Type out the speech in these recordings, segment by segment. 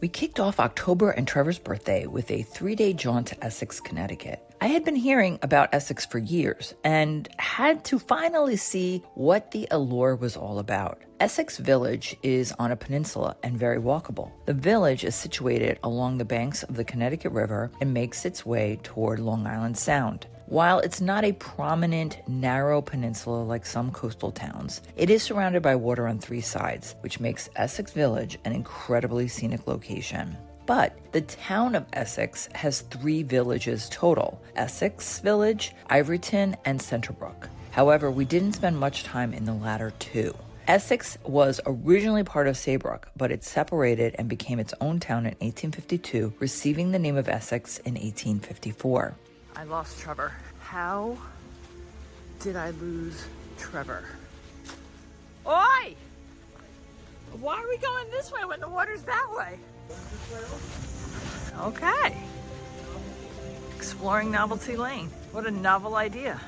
We kicked off October and Trevor's birthday with a 3-day jaunt to Essex, Connecticut. I had been hearing about Essex for years and had to finally see what the allure was all about. Essex Village is on a peninsula and very walkable. The village is situated along the banks of the Connecticut River and makes its way toward Long Island Sound. While it's not a prominent, narrow peninsula like some coastal towns, it is surrounded by water on 3 sides, which makes Essex Village an incredibly scenic location. But the town of Essex has 3 villages total: Essex Village, Ivoryton, and Centerbrook. However, we didn't spend much time in the latter 2. Essex was originally part of Saybrook, but it separated and became its own town in 1852, receiving the name of Essex in 1854. I lost Trevor. How did I lose Trevor? Oi! Why are we going this way when the water's that way? Okay. Exploring Novelty Lane. What a novel idea.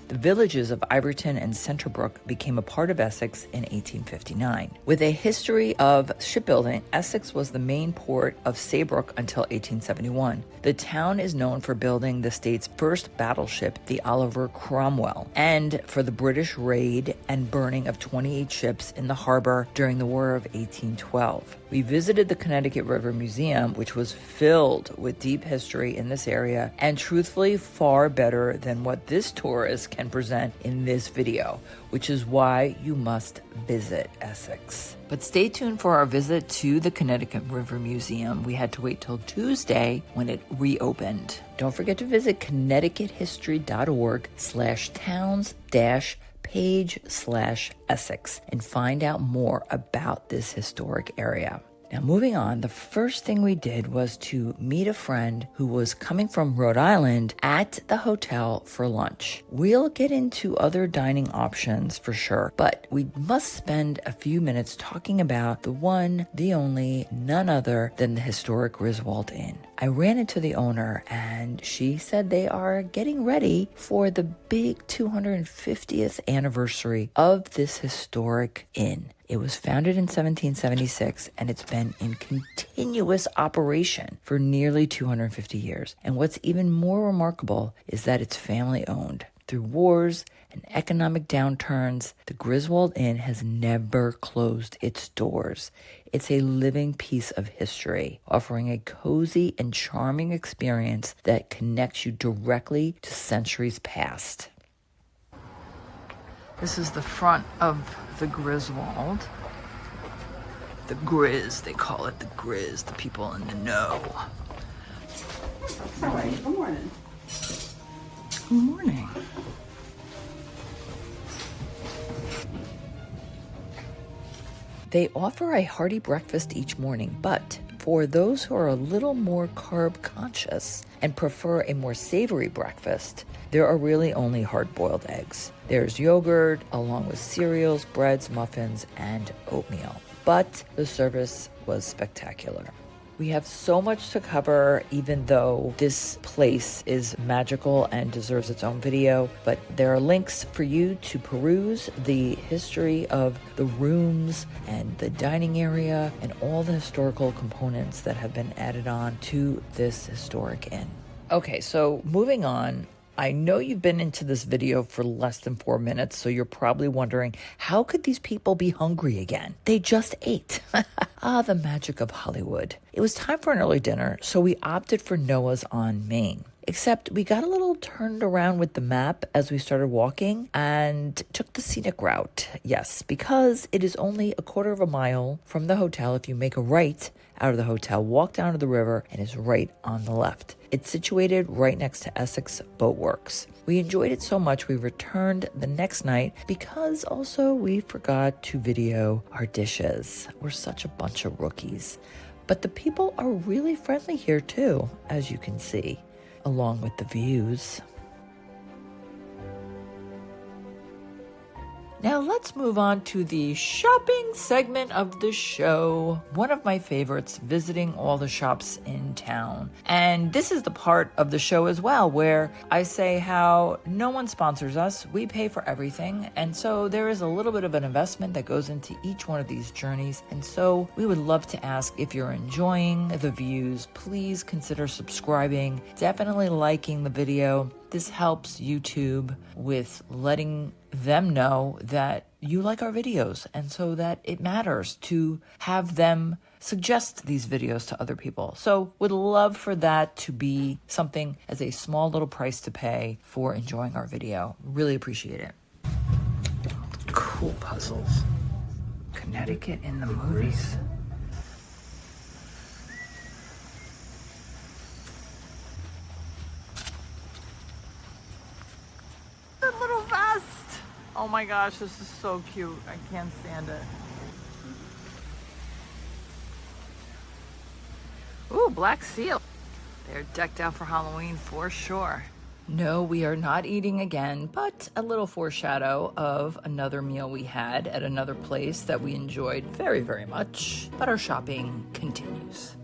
The villages of Ivoryton and Centerbrook became a part of Essex in 1859. With a history of shipbuilding, Essex was the main port of Saybrook until 1871. The town is known for building the state's first battleship, the Oliver Cromwell, and for the British raid and burning of 28 ships in the harbor during the War of 1812. We visited the Connecticut River Museum, which was filled with deep history in this area and truthfully far better than what this tourist can present in this video, which is why you must visit Essex. But stay tuned for our visit to the Connecticut River Museum. We had to wait till Tuesday when it reopened. Don't forget to visit connecticuthistory.org/towns-page/Essex and find out more about this historic area. Now, moving on, the first thing we did was to meet a friend who was coming from Rhode Island at the hotel for lunch. We'll get into other dining options for sure, but we must spend a few minutes talking about the one, the only, none other than the historic Griswold Inn. I ran into the owner and she said they are getting ready for the big 250th anniversary of this historic inn. It was founded in 1776 and it's been in continuous operation for nearly 250 years. And what's even more remarkable is that it's family owned. Through wars and economic downturns, the Griswold Inn has never closed its doors. It's a living piece of history, offering a cozy and charming experience that connects you directly to centuries past. This is the front of the Griswold. The Gris, they call it the Gris, the people in the know. Hi, good morning. Good morning. They offer a hearty breakfast each morning, but for those who are a little more carb conscious and prefer a more savory breakfast, there are really only hard-boiled eggs. There's yogurt, along with cereals, breads, muffins, and oatmeal. But the service was spectacular. We have so much to cover, even though this place is magical and deserves its own video, but there are links for you to peruse the history of the rooms and the dining area and all the historical components that have been added on to this historic inn. Okay, so moving on. I know you've been into this video for less than 4 minutes, so you're probably wondering, how could these people be hungry again? They just ate. The magic of Hollywood. It was time for an early dinner, so we opted for Noah's on Main. Except we got a little turned around with the map as we started walking and took the scenic route. Yes, because it is only a quarter of a mile from the hotel if you make a right out of the hotel, walk down to the river, and is right on the left. It's situated right next to Essex Boat Works. We enjoyed it so much we returned the next night because also we forgot to video our dishes. We're such a bunch of rookies. But the people are really friendly here too, as you can see, along with the views. Now let's move on to the shopping segment of the show. One of my favorites, visiting all the shops in town. And this is the part of the show as well where I say how no one sponsors us. We pay for everything. And so there is a little bit of an investment that goes into each one of these journeys. And so we would love to ask if you're enjoying the views, please consider subscribing, definitely liking the video. This helps YouTube with letting them know that you like our videos, and so that it matters to have them suggest these videos to other people. So would love for that to be something as a small little price to pay for enjoying our video. Really appreciate it. Cool puzzles. Connecticut in the movies. Little vest. Oh my gosh, this is so cute. I can't stand it. Ooh, black seal. They're decked out for Halloween for sure. No, we are not eating again, but a little foreshadow of another meal we had at another place that we enjoyed very, very much. But our shopping continues.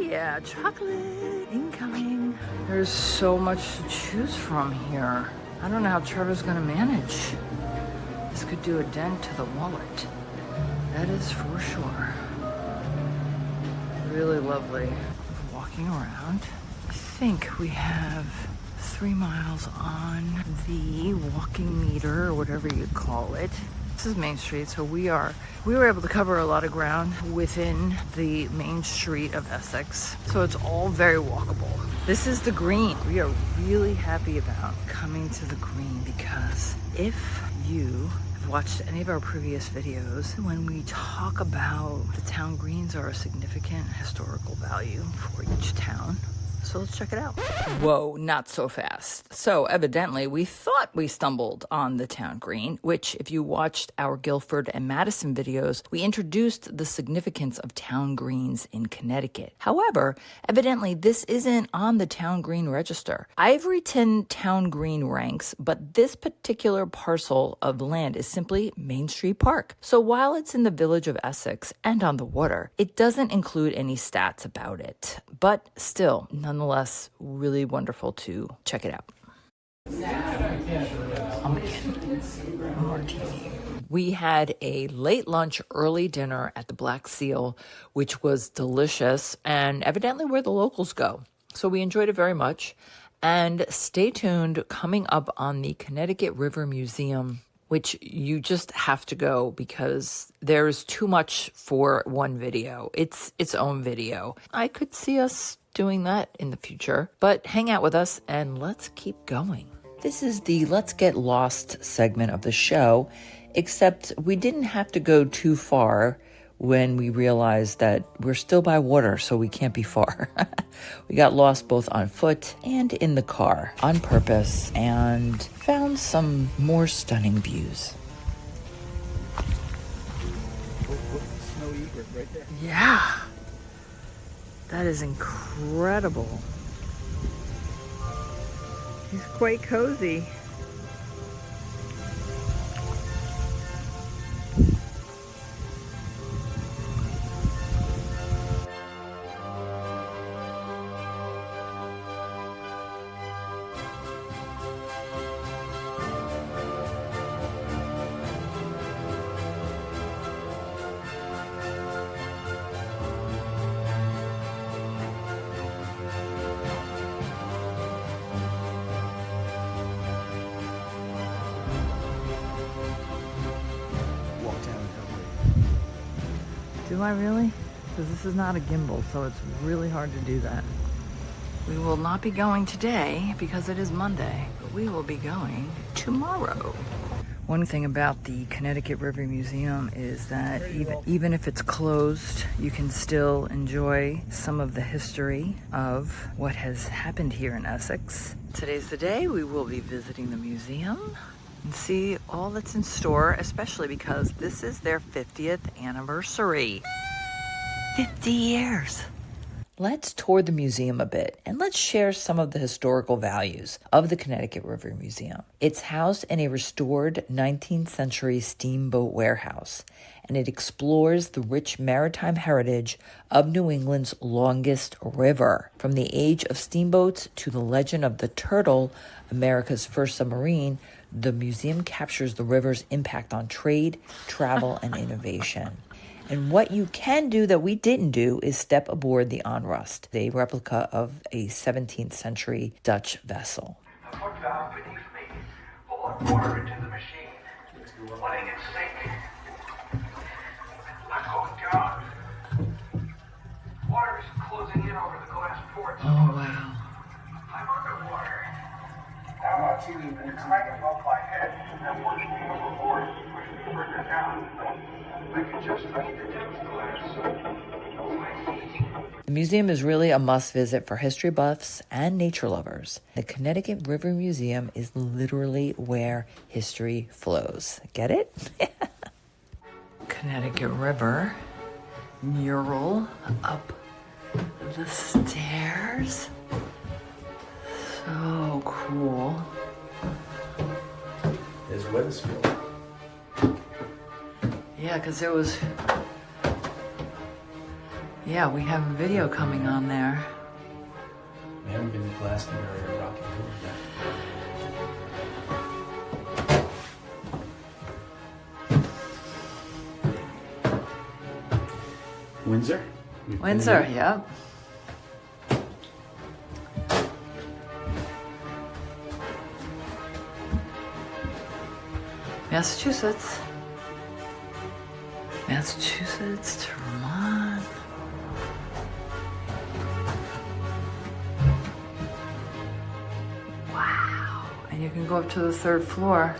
Yeah, chocolate incoming. There's so much to choose from here. I don't know how Trevor's gonna manage. This could do a dent to the wallet. That is for sure. Really lovely. Walking around. I think we have 3 miles on the walking meter, or whatever you call it. This is Main Street, so we were able to cover a lot of ground within the main street of Essex. So it's all very walkable. This is the green. We are really happy about coming to the green because if you have watched any of our previous videos, when we talk about the town greens are a significant historical value for each town. So let's check it out. Whoa, not so fast. So evidently we thought we stumbled on the town green, which if you watched our Guilford and Madison videos, we introduced the significance of town greens in Connecticut. However, evidently this isn't on the town green register. Ivoryton town green ranks, but this particular parcel of land is simply Main Street Park. So while it's in the village of Essex and on the water, it doesn't include any stats about it. But still, nonetheless, really wonderful to check it out. Martini. We had a late lunch, early dinner at the Black Seal, which was delicious and evidently where the locals go. So we enjoyed it very much. And stay tuned, coming up on the Connecticut River Museum, which you just have to go because there's too much for one video. It's its own video. I could see us doing that in the future, but hang out with us and let's keep going. This is the Let's Get Lost segment of the show, except we didn't have to go too far when we realized that we're still by water, so we can't be far. We got lost both on foot and in the car on purpose and found some more stunning views. Snowy egret right there. Yeah. That is incredible. He's quite cozy. Do I really? Because this is not a gimbal, so it's really hard to do that. We will not be going today because it is Monday, but we will be going tomorrow. One thing about the Connecticut River Museum is that even if it's closed, you can still enjoy some of the history of what has happened here in Essex. Today's the day we will be visiting the museum and see all that's in store, especially because this is their 50th anniversary. 50 years. Let's tour the museum a bit and let's share some of the historical values of the Connecticut River Museum. It's housed in a restored 19th century steamboat warehouse, and it explores the rich maritime heritage of New England's longest river. From the age of steamboats to the legend of the Turtle, America's first submarine, the museum captures the river's impact on trade, travel, and innovation. And what you can do that we didn't do is step aboard the Onrust, a replica of a 17th century Dutch vessel. The foot valve beneath me will let water into the machine, letting it sink. I'm going down. Water is closing in over the glass ports. Oh, wow. I'm underwater. Now I'm cranking above my head and pushing me overboard, pushing me further down. I can just read the depth glass. The museum is really a must-visit for history buffs and nature lovers. The Connecticut River Museum is literally where history flows. Get it? Connecticut River mural up the stairs. So cool. There's Wethersfield. Yeah, because there was... Yeah, we have a video coming on there. We haven't been to Glastonbury or Rocky Horror yet. Windsor? Windsor, yeah. Massachusetts. Massachusetts to Vermont. Wow. And you can go up to the 3rd floor.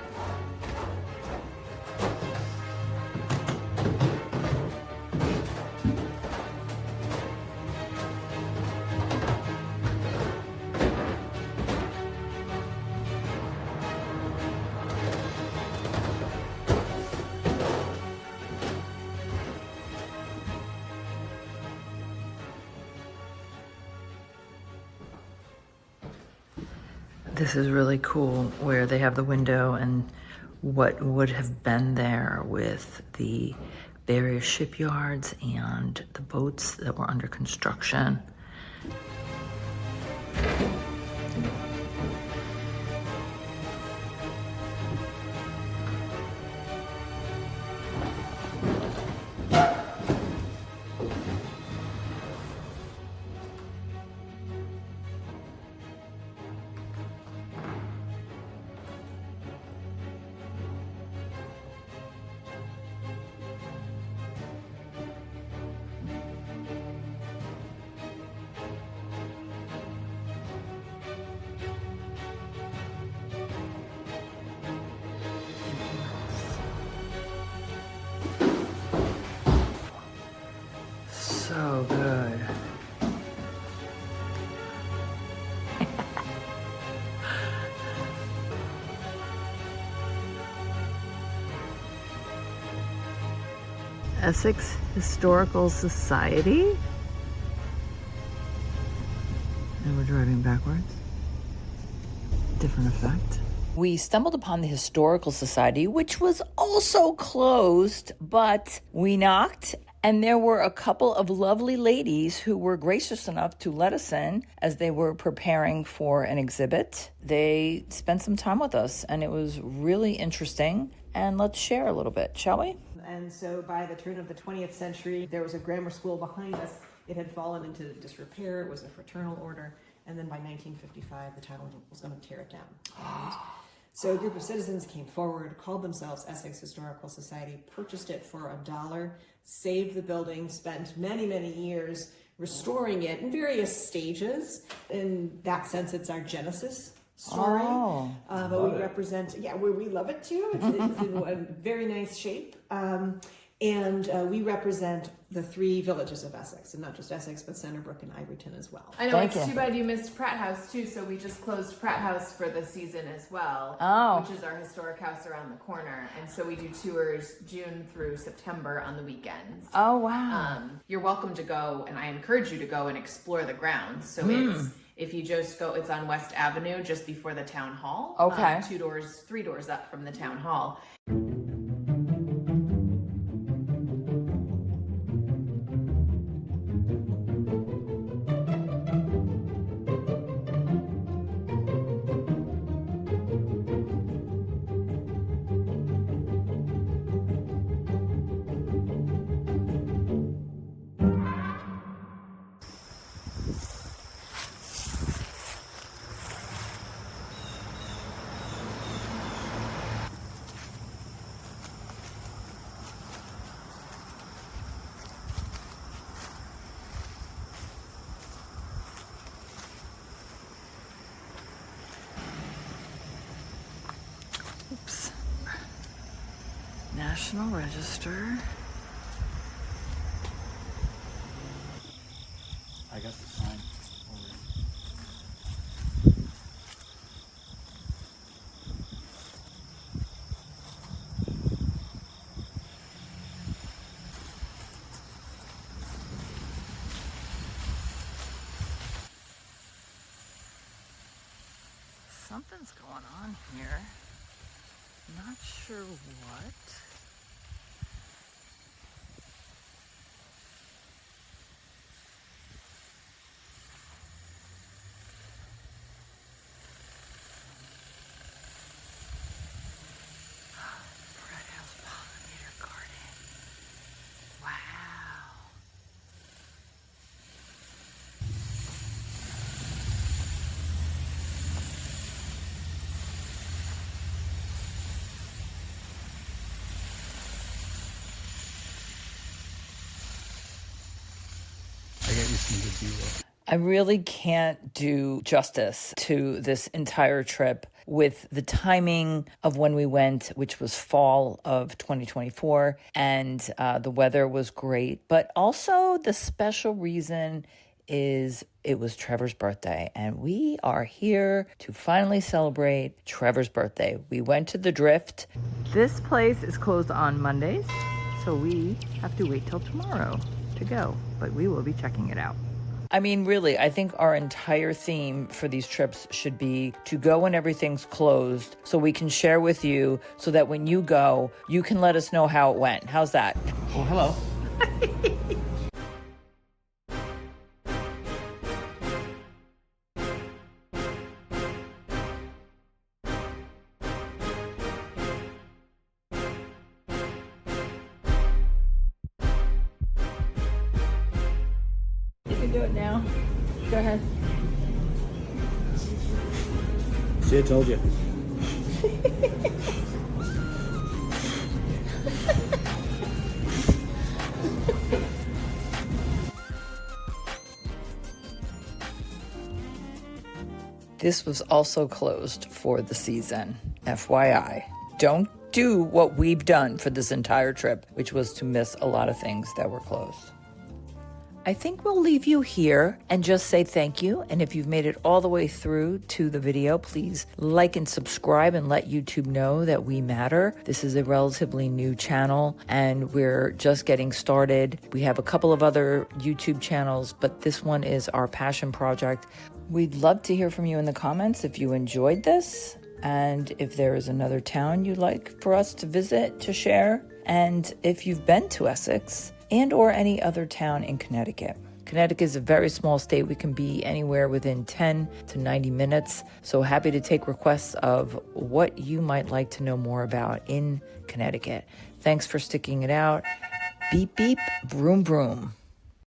This is really cool where they have the window and what would have been there with the various shipyards and the boats that were under construction. So good. Essex Historical Society. And we're driving backwards. Different effect. We stumbled upon the Historical Society, which was also closed, but we knocked, and there were a couple of lovely ladies who were gracious enough to let us in as they were preparing for an exhibit. They spent some time with us, and it was really interesting. And let's share a little bit, shall we? And so by the turn of the 20th century, there was a grammar school behind us. It had fallen into disrepair. It was a fraternal order. And then by 1955, the town was going to tear it down. And so a group of citizens came forward, called themselves Essex Historical Society, purchased it for $1, saved the building, spent many, many years restoring it in various stages. In that sense, it's our Genesis story. But we represent, we love it too. It's in a very nice shape. And we represent the 3 villages of Essex, and not just Essex, but Centerbrook and Ivoryton as well. I know, Thank it's you. too bad you missed Pratt House too, so we just closed Pratt House for the season as well, which is our historic house around the corner. And so we do tours June through September on the weekends. Oh, wow. You're welcome to go, and I encourage you to go and explore the grounds. So if you just go, it's on West Avenue, just before the town hall. Okay. 3 doors up from the town hall. Oops. National Register. I got the sign already. Something's going on here. Not sure what. Pratt House Pollinator Garden. Wow. I got you some good view. I really can't do justice to this entire trip with the timing of when we went, which was fall of 2024, and the weather was great. But also the special reason is it was Trevor's birthday, and we are here to finally celebrate Trevor's birthday. We went to the Drift. This place is closed on Mondays, so we have to wait till tomorrow to go, but we will be checking it out. I mean, really, I think our entire theme for these trips should be to go when everything's closed so we can share with you so that when you go, you can let us know how it went. How's that? Oh, hello. You can do it now. Go ahead. See, I told you. This was also closed for the season, FYI. Don't do what we've done for this entire trip, which was to miss a lot of things that were closed. I think we'll leave you here and just say thank you. And if you've made it all the way through to the video, please like and subscribe and let YouTube know that we matter. This is a relatively new channel and we're just getting started. We have a couple of other YouTube channels, but this one is our passion project. We'd love to hear from you in the comments if you enjoyed this and if there is another town you'd like for us to visit, to share, and if you've been to Essex and or any other town in Connecticut. Connecticut is a very small state. We can be anywhere within 10 to 90 minutes. So happy to take requests of what you might like to know more about in Connecticut. Thanks for sticking it out. Beep, beep, vroom, vroom.